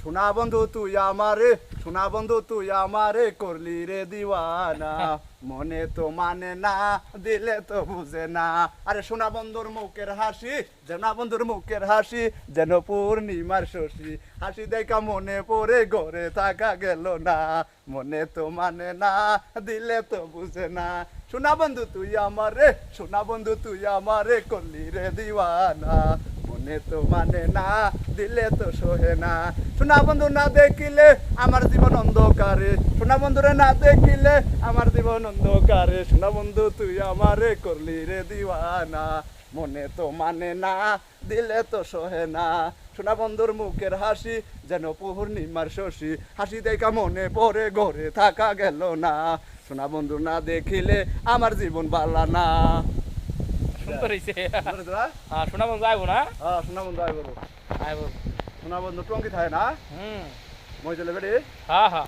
সোনা বন্ধু তুই আমারে, সোনা বন্ধু তুই আমারে করলি রে দিওয়ানা, মনে তো মানে না দিলে তো বুঝে না। আরে সোনা বন্ধুর মুখের হাসি, সোনা বন্ধুর মুখের হাসি যেন পূর্ণিমার শশী, হাসি দেখা মনে পড়ে ঘরে থাকা গেল না, মনে তো মানে না দিলে তো বুঝে না। সোনা বন্ধু তুই আমারে, সোনা বন্ধু তুই আমারে করলি রে দিওয়ানা, মনে তো মানে না দিলে তো সোহে না। সোনা বন্ধু না দেখিলে আমার জীবন অন্ধকারে, সোনা বন্ধুরে না দেখিলে আমার জীবন অন্ধকারে, সোনা বন্ধু তুই আমারে করলি রে দিওয়ানা, মনে তো মানে না দিলে তো সোহে না। সোনা বন্ধুর মুখের হাসি যেন পূর্ণিমার শশী, হাসি দেখা মনে পড়ে ঘরে থাকা গেল না, সোনা বন্ধু না দেখিলে আমার জীবন বালা না। সুন্দর হইছে। বুঝতে পারছো? শোনা বন্ধু আইবো না? সোনা বন্ধু আইবো, আইবো। সোনা বন্ধু টঙ্কি থাকে না হুম। মই চলে বেড়ে। হ্যাঁ হ্যাঁ।